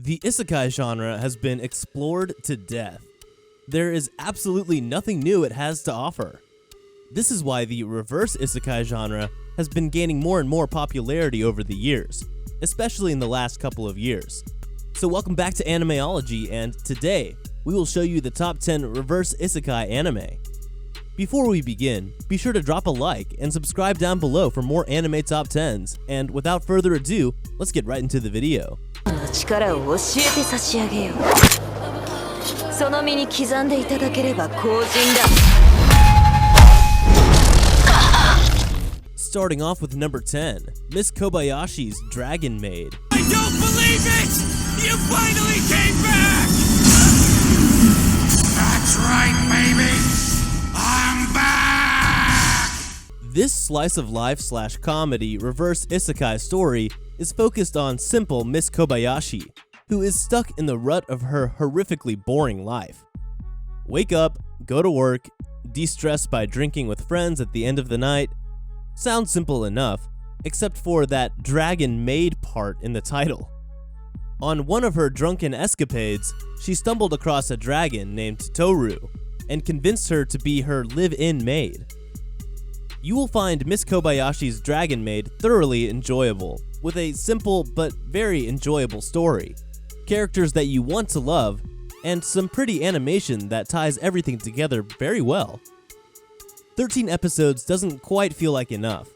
The isekai genre has been explored to death. There is absolutely nothing new it has to offer. This is why the reverse isekai genre has been gaining more and more popularity over the years, especially in the last couple of years. So welcome back to Animeology, and today we will show you the top 10 reverse isekai anime. Before we begin, be sure to drop a like and subscribe down below for more anime top 10s, and without further ado, let's get right into the video. Starting off with number 10, Miss Kobayashi's Dragon Maid. I don't believe it! You finally came back! That's right, baby! I'm back! This slice of life / comedy reverse isekai story is focused on simple Miss Kobayashi, who is stuck in the rut of her horrifically boring life. Wake up, go to work, de-stress by drinking with friends at the end of the night. Sounds simple enough, except for that dragon maid part in the title. On one of her drunken escapades, she stumbled across a dragon named Toru and convinced her to be her live-in maid. You will find Miss Kobayashi's Dragon Maid thoroughly enjoyable, with a simple but very enjoyable story, characters that you want to love, and some pretty animation that ties everything together very well. 13 episodes doesn't quite feel like enough.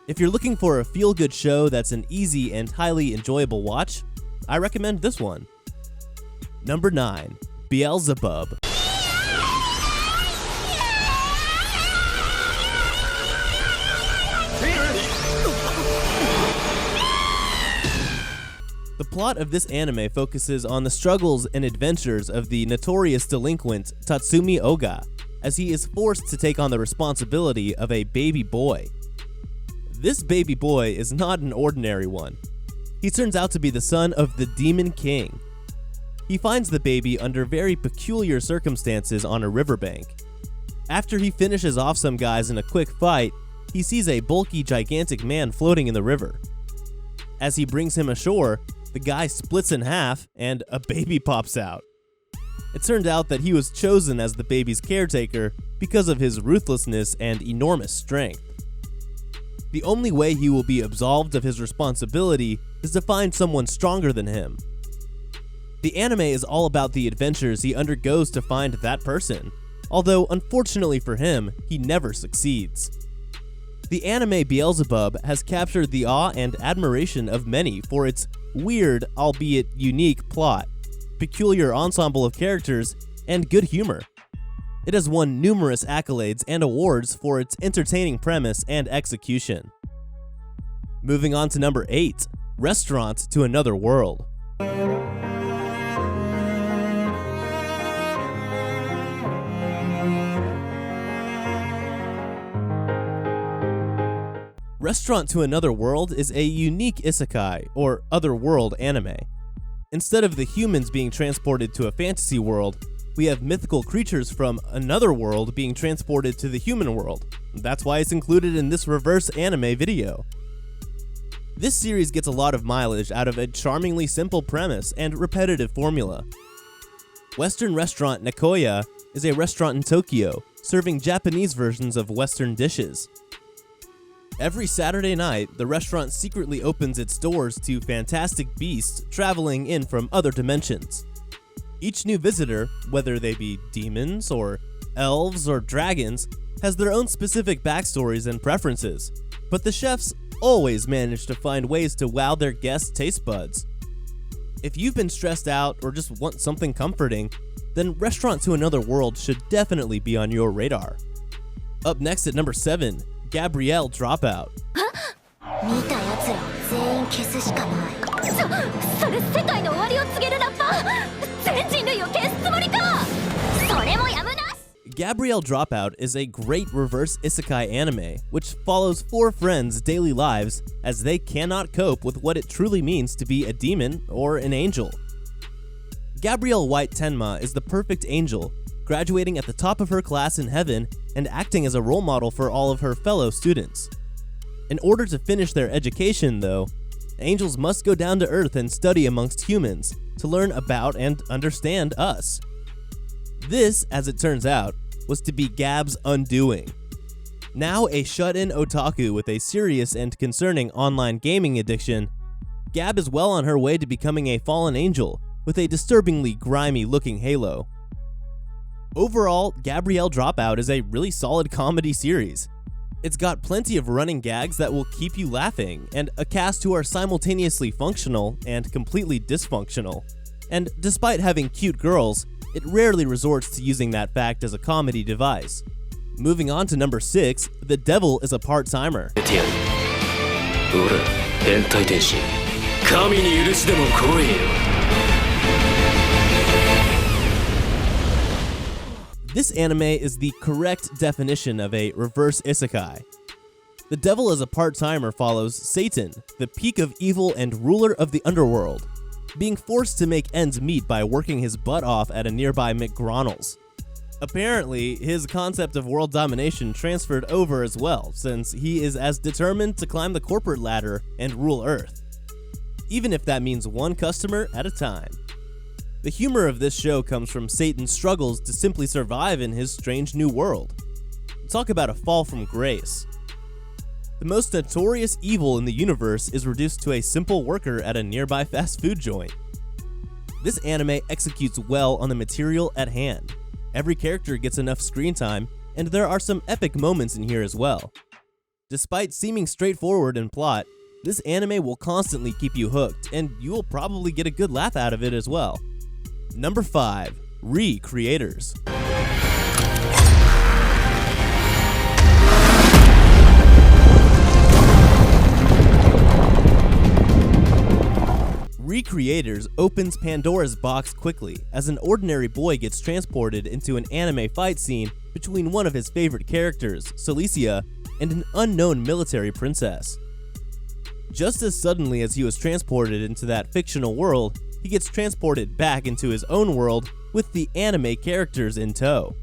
If you're looking for a feel-good show that's an easy and highly enjoyable watch, I recommend this one. Number 9, Beelzebub. The plot of this anime focuses on the struggles and adventures of the notorious delinquent Tatsumi Oga, as he is forced to take on the responsibility of a baby boy. This baby boy is not an ordinary one. He turns out to be the son of the Demon King. He finds the baby under very peculiar circumstances on a riverbank. After he finishes off some guys in a quick fight, he sees a bulky, gigantic man floating in the river. As he brings him ashore, the guy splits in half and a baby pops out. It turned out that he was chosen as the baby's caretaker because of his ruthlessness and enormous strength. The only way he will be absolved of his responsibility is to find someone stronger than him. The anime is all about the adventures he undergoes to find that person, although unfortunately for him, he never succeeds. The anime Beelzebub has captured the awe and admiration of many for its weird, albeit unique plot, peculiar ensemble of characters, and good humor. It has won numerous accolades and awards for its entertaining premise and execution. Moving on to number 8, Restaurant to Another World. Restaurant to Another World is a unique isekai, or otherworld anime. Instead of the humans being transported to a fantasy world, we have mythical creatures from another world being transported to the human world. That's why it's included in this reverse anime video. This series gets a lot of mileage out of a charmingly simple premise and repetitive formula. Western restaurant Nakoya is a restaurant in Tokyo, serving Japanese versions of Western dishes. Every Saturday night, the restaurant secretly opens its doors to fantastic beasts traveling in from other dimensions. Each new visitor, whether they be demons or elves or dragons, has their own specific backstories and preferences, but the chefs always manage to find ways to wow their guests' taste buds. If you've been stressed out or just want something comforting, then Restaurant to Another World should definitely be on your radar. Up next at number 7, Gabrielle Dropout. Gabrielle Dropout is a great reverse isekai anime which follows 4 friends' daily lives as they cannot cope with what it truly means to be a demon or an angel. Gabrielle White Tenma is the perfect angel, graduating at the top of her class in heaven and acting as a role model for all of her fellow students. In order to finish their education, though, angels must go down to Earth and study amongst humans, to learn about and understand us. This, as it turns out, was to be Gab's undoing. Now a shut-in otaku with a serious and concerning online gaming addiction, Gab is well on her way to becoming a fallen angel with a disturbingly grimy-looking halo. Overall, Gabrielle Dropout is a really solid comedy series. It's got plenty of running gags that will keep you laughing, and a cast who are simultaneously functional and completely dysfunctional. And despite having cute girls, it rarely resorts to using that fact as a comedy device. Moving on to number 6, The Devil is a Part-Timer. This anime is the correct definition of a reverse isekai. The Devil is a Part-Timer follows Satan, the peak of evil and ruler of the underworld, being forced to make ends meet by working his butt off at a nearby McDonald's. Apparently, his concept of world domination transferred over as well, since he is as determined to climb the corporate ladder and rule Earth, even if that means one customer at a time. The humor of this show comes from Satan's struggles to simply survive in his strange new world. Talk about a fall from grace. The most notorious evil in the universe is reduced to a simple worker at a nearby fast food joint. This anime executes well on the material at hand. Every character gets enough screen time, and there are some epic moments in here as well. Despite seeming straightforward in plot, this anime will constantly keep you hooked, and you will probably get a good laugh out of it as well. Number 5, Re-Creators. Re-Creators opens Pandora's box quickly as an ordinary boy gets transported into an anime fight scene between one of his favorite characters, Celicia, and an unknown military princess. Just as suddenly as he was transported into that fictional world, he gets transported back into his own world with the anime characters in tow.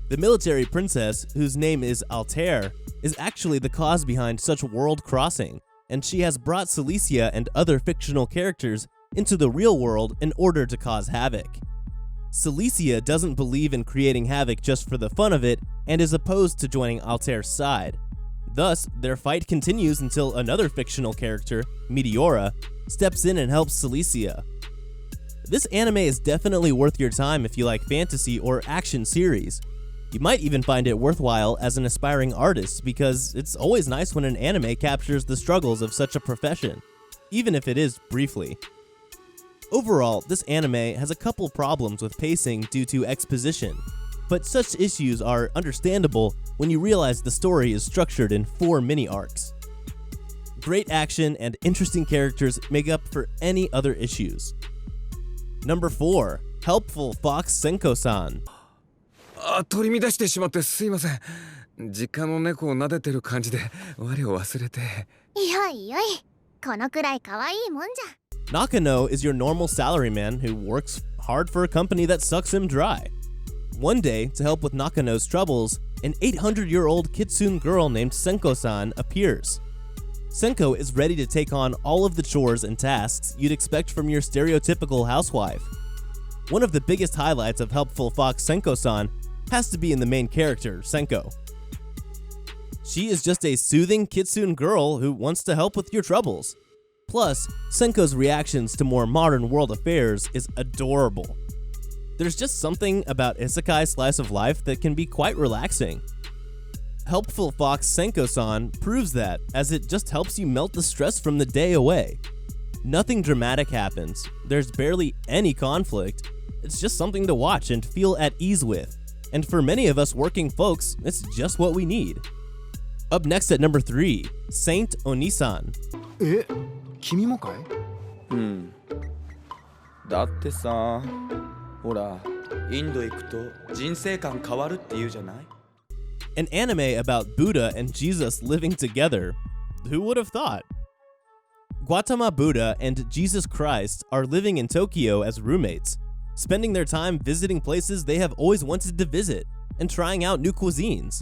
The military princess, whose name is Altair, is actually the cause behind such world crossing, and she has brought Celicia and other fictional characters into the real world in order to cause havoc. Celicia doesn't believe in creating havoc just for the fun of it and is opposed to joining Altair's side. Thus, their fight continues until another fictional character, Meteora, steps in and helps Celicia. This anime is definitely worth your time if you like fantasy or action series. You might even find it worthwhile as an aspiring artist because it's always nice when an anime captures the struggles of such a profession, even if it is briefly. Overall, this anime has a couple problems with pacing due to exposition, but such issues are understandable when you realize the story is structured in 4 mini-arcs. Great action and interesting characters make up for any other issues. Number 4, Helpful Fox Senko-san. 取り乱してしまってすいません。実家の猫を撫でてる感じで我を忘れて。よいよい、このくらい可愛いもんじゃ。 Nakano is your normal salaryman who works hard for a company that sucks him dry. One day, to help with Nakano's troubles, an 800-year-old kitsune girl named Senko-san appears. Senko is ready to take on all of the chores and tasks you'd expect from your stereotypical housewife. One of the biggest highlights of Helpful Fox Senko-san has to be in the main character, Senko. She is just a soothing kitsune girl who wants to help with your troubles. Plus, Senko's reactions to more modern world affairs is adorable. There's just something about isekai slice of life that can be quite relaxing. Helpful Fox Senko-san proves that, as it just helps you melt the stress from the day away. Nothing dramatic happens, there's barely any conflict, it's just something to watch and feel at ease with. And for many of us working folks, it's just what we need. Up next at number 3, Saint Onisan. え、君もかい？うん。だってさ、ほら、インド行くと人生観変わるって言うじゃない？ An anime about Buddha and Jesus living together. Who would have thought? Gautama Buddha and Jesus Christ are living in Tokyo as roommates, spending their time visiting places they have always wanted to visit and trying out new cuisines.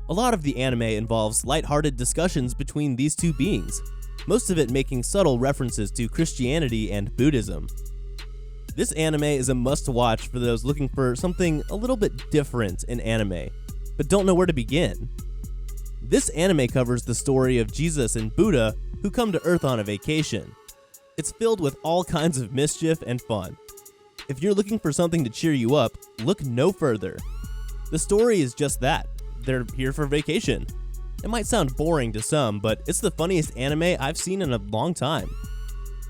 A lot of the anime involves lighthearted discussions between these two beings, most of it making subtle references to Christianity and Buddhism. This anime is a must-watch for those looking for something a little bit different in anime, but don't know where to begin. This anime covers the story of Jesus and Buddha who come to Earth on a vacation. It's filled with all kinds of mischief and fun. If you're looking for something to cheer you up, look no further. The story is just that. They're here for vacation. It might sound boring to some, but it's the funniest anime I've seen in a long time.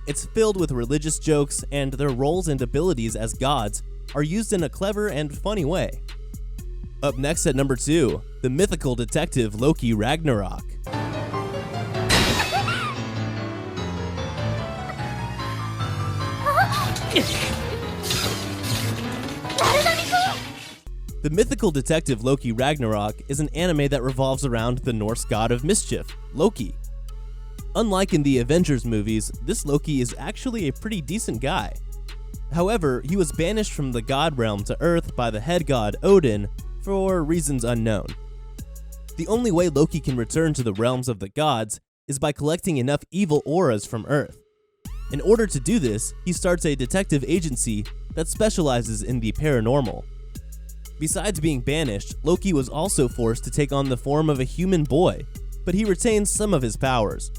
It's filled with religious jokes, and their roles and abilities as gods are used in a clever and funny way. Up next at number 2, the mythical detective Loki Ragnarok. The mythical detective Loki Ragnarok is an anime that revolves around the Norse god of mischief, Loki. Unlike in the Avengers movies, this Loki is actually a pretty decent guy. However, he was banished from the god realm to Earth by the head god Odin for reasons unknown. The only way Loki can return to the realms of the gods is by collecting enough evil auras from Earth. In order to do this, he starts a detective agency that specializes in the paranormal. Besides being banished, Loki was also forced to take on the form of a human boy, but he retains some of his powers.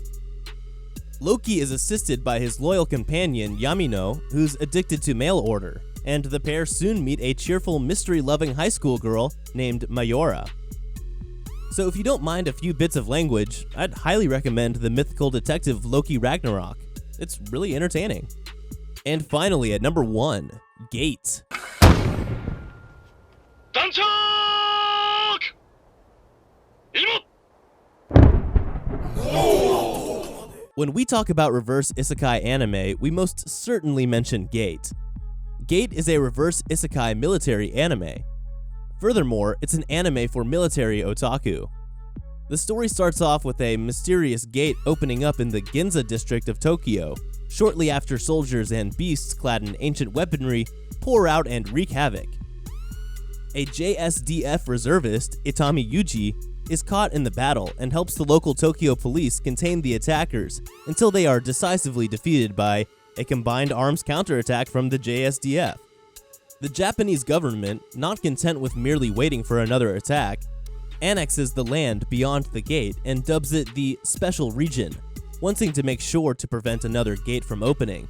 Loki is assisted by his loyal companion Yamino, who's addicted to mail order, and the pair soon meet a cheerful, mystery-loving high school girl named Mayora. So if you don't mind a few bits of language, I'd highly recommend the mythical detective Loki Ragnarok. It's really entertaining. And finally, at number 1, Gate. When we talk about reverse isekai anime, we most certainly mention Gate. Gate is a reverse isekai military anime. Furthermore, it's an anime for military otaku. The story starts off with a mysterious gate opening up in the Ginza district of Tokyo, shortly after soldiers and beasts clad in ancient weaponry pour out and wreak havoc. A JSDF reservist, Itami Yuji, is caught in the battle and helps the local Tokyo police contain the attackers until they are decisively defeated by a combined arms counterattack from the JSDF. The Japanese government, not content with merely waiting for another attack, annexes the land beyond the gate and dubs it the Special Region, wanting to make sure to prevent another gate from opening.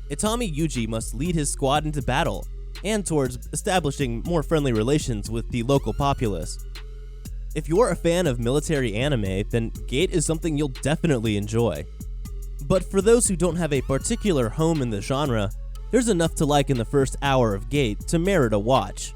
Itami Yuji must lead his squad into battle and towards establishing more friendly relations with the local populace. If you're a fan of military anime, then Gate is something you'll definitely enjoy. But for those who don't have a particular home in the genre, there's enough to like in the first hour of Gate to merit a watch.